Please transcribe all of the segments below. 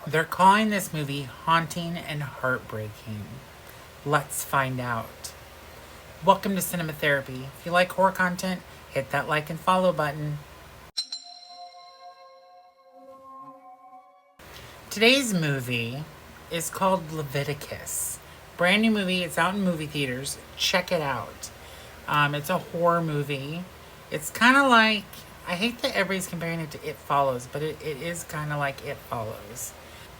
They're calling this movie haunting and heartbreaking. Let's find out. Welcome to Cinema Therapy. If you like horror content, hit that like and follow button. Today's movie is called Leviticus. Brand new movie. It's out in movie theaters. Check it out. It's a horror movie. It's kind of like, I hate that everybody's comparing it to It Follows, but it is kind of like It Follows.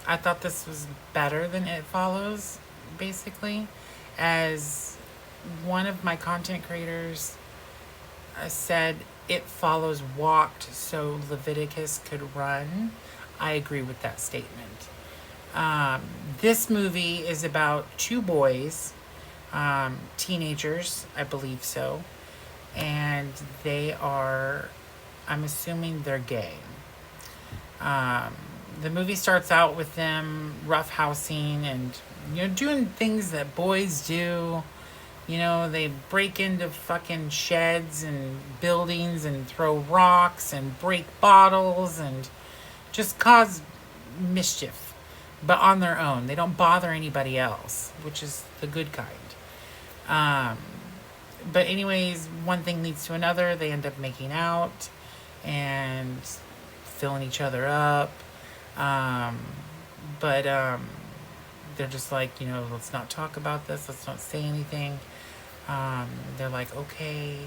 I thought this was better than It Follows, basically. As one of my content creators said, It Follows walked so Leviticus could run. I agree with that statement. This movie is about two boys, teenagers, I believe so, and they are, I'm assuming they're gay. The movie starts out with them roughhousing and doing things that boys do. They break into fucking sheds and buildings and throw rocks and break bottles and just cause mischief, but on their own. They don't bother anybody else, which is the good kind. But anyways, one thing leads to another. They end up making out and filling each other up. But they're just like, let's not talk about this. Let's not say anything. They're like, okay.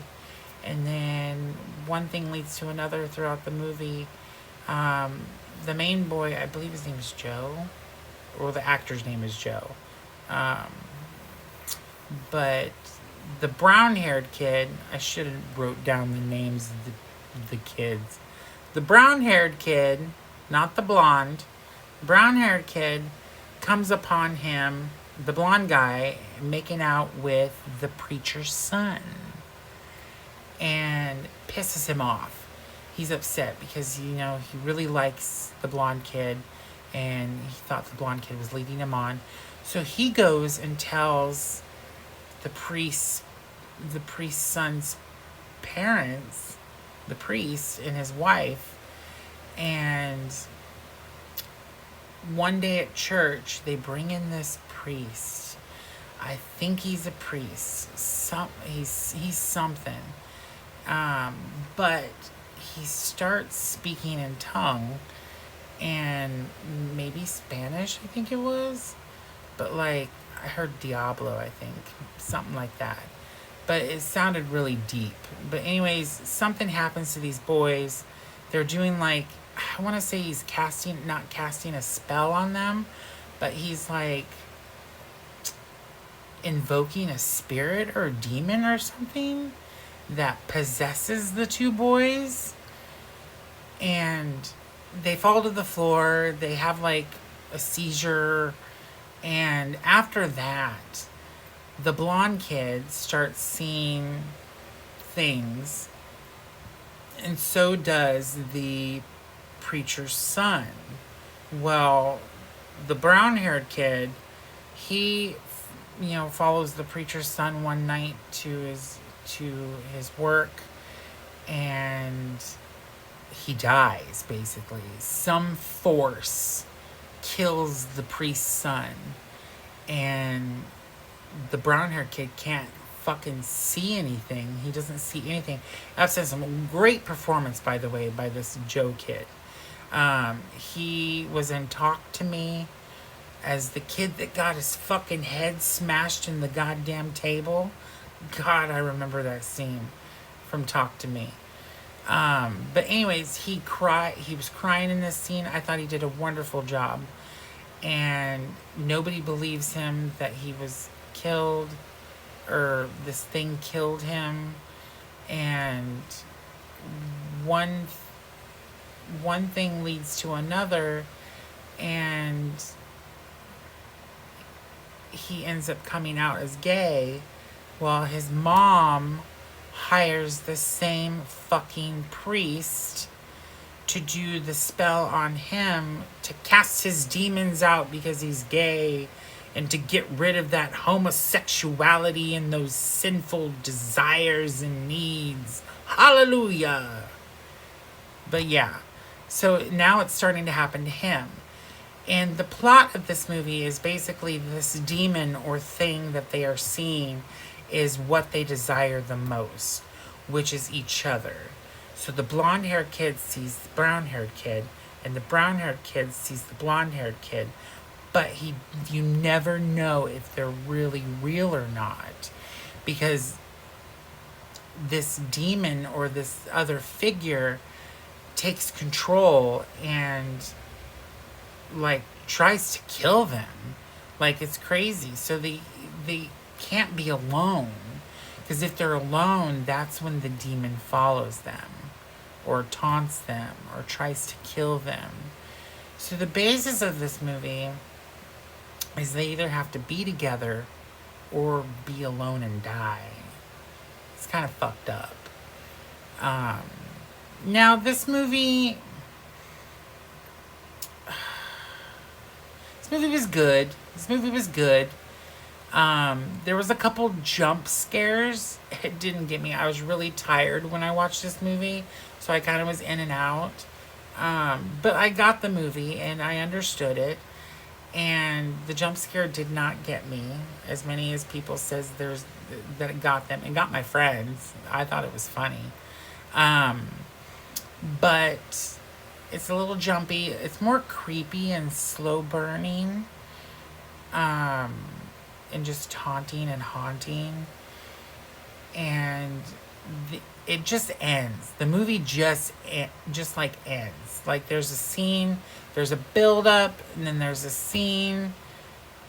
And then one thing leads to another throughout the movie. The main boy, I believe his name is Joe, or the actor's name is Joe. But the brown-haired kid, I should have wrote down the names of the kids. The brown-haired kid, not the blonde, brown-haired kid comes upon him, the blonde guy, making out with the preacher's son, and pisses him off. He's upset because, he really likes the blonde kid and he thought the blonde kid was leading him on. So he goes and tells the priest's son's parents, the priest and his wife, and one day at church, they bring in this priest. I think he's a priest. He's something. But he starts speaking in tongue and maybe Spanish, I think it was. But I heard Diablo, I think. Something like that. But it sounded really deep. But anyways, something happens to these boys. They're doing I want to say he's not casting a spell on them, but he's invoking a spirit or a demon or something that possesses the two boys. And they fall to the floor. They have a seizure. And after that, the blonde kid starts seeing things. And so does the preacher's son. Well, the brown-haired kid, he, follows the preacher's son one night to his work, and he dies, basically. Some force kills the priest's son, and the brown-haired kid can't fucking see anything. He doesn't see anything. I've said some great performance, by the way, by this Joe kid. He was in Talk to Me as the kid that got his fucking head smashed in the goddamn table. God, I remember that scene from Talk to Me. But anyways, he was crying in this scene. I thought he did a wonderful job. And nobody believes him that he was killed or this thing killed him. And one thing leads to another, and he ends up coming out as gay. Well, his mom hires the same fucking priest to do the spell on him to cast his demons out because he's gay and to get rid of that homosexuality and those sinful desires and needs. Hallelujah. But yeah, so now it's starting to happen to him. And the plot of this movie is basically this demon or thing that they are seeing is what they desire the most, which is each other. So the blonde haired kid sees the brown haired kid, and the brown haired kid sees the blonde haired kid. But you never know if they're really real or not, because this demon or this other figure takes control and like tries to kill them. Like, it's crazy. So they can't be alone, because if they're alone, that's when the demon follows them or taunts them or tries to kill them. So the basis of this movie is they either have to be together or be alone and die. It's kind of fucked up. Now this movie was good. There was a couple jump scares. It didn't get me. I was really tired when I watched this movie, so I kind of was in and out. But I got the movie and I understood it. And the jump scare did not get me as many as people says that it got them. It got my friends. I thought it was funny. But it's a little jumpy. It's more creepy and slow burning. And just taunting and haunting. And it just ends. The movie just like ends. Like, there's a scene, there's a build up, and then there's a scene,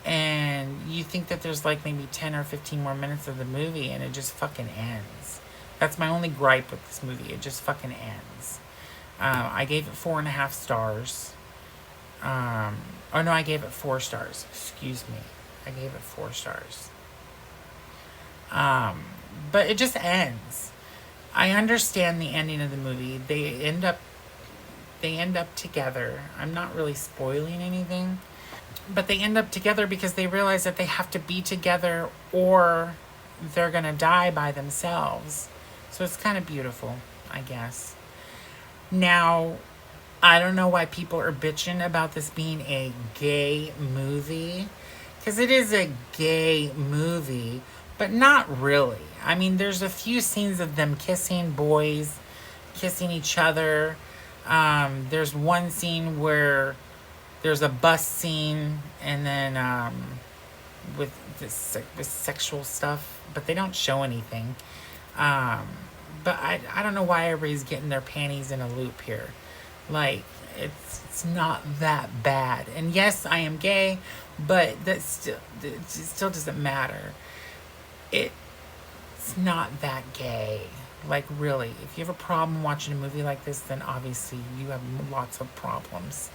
and you think that there's like maybe 10 or 15 more minutes of the movie, and it just fucking ends. That's my only gripe with this movie. It just fucking ends. I gave it 4.5 stars. Oh no, I gave it 4 stars. Excuse me. I gave it 4 stars. But it just ends. I understand the ending of the movie. They end up together. I'm not really spoiling anything, but they end up together because they realize that they have to be together or they're gonna die by themselves. So it's kind of beautiful, I guess. Now, I don't know why people are bitching about this being a gay movie, because it is a gay movie, but not really. I mean, there's a few scenes of them kissing, boys kissing each other. There's one scene where there's a bus scene, and then with sexual stuff, but they don't show anything. But I don't know why everybody's getting their panties in a loop here. Like, it's not that bad. And yes, I am gay, but it still doesn't matter. It's not that gay. Like, really, if you have a problem watching a movie like this, then obviously you have lots of problems.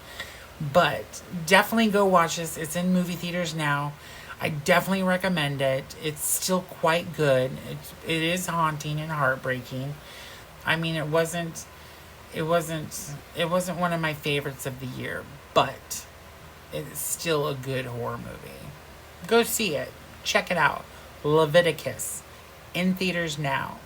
But definitely go watch this. It's in movie theaters now. I definitely recommend it. It's still quite good. It is haunting and heartbreaking. I mean, it wasn't one of my favorites of the year, but it's still a good horror movie. Go see it. Check it out. Leviticus, in theaters now.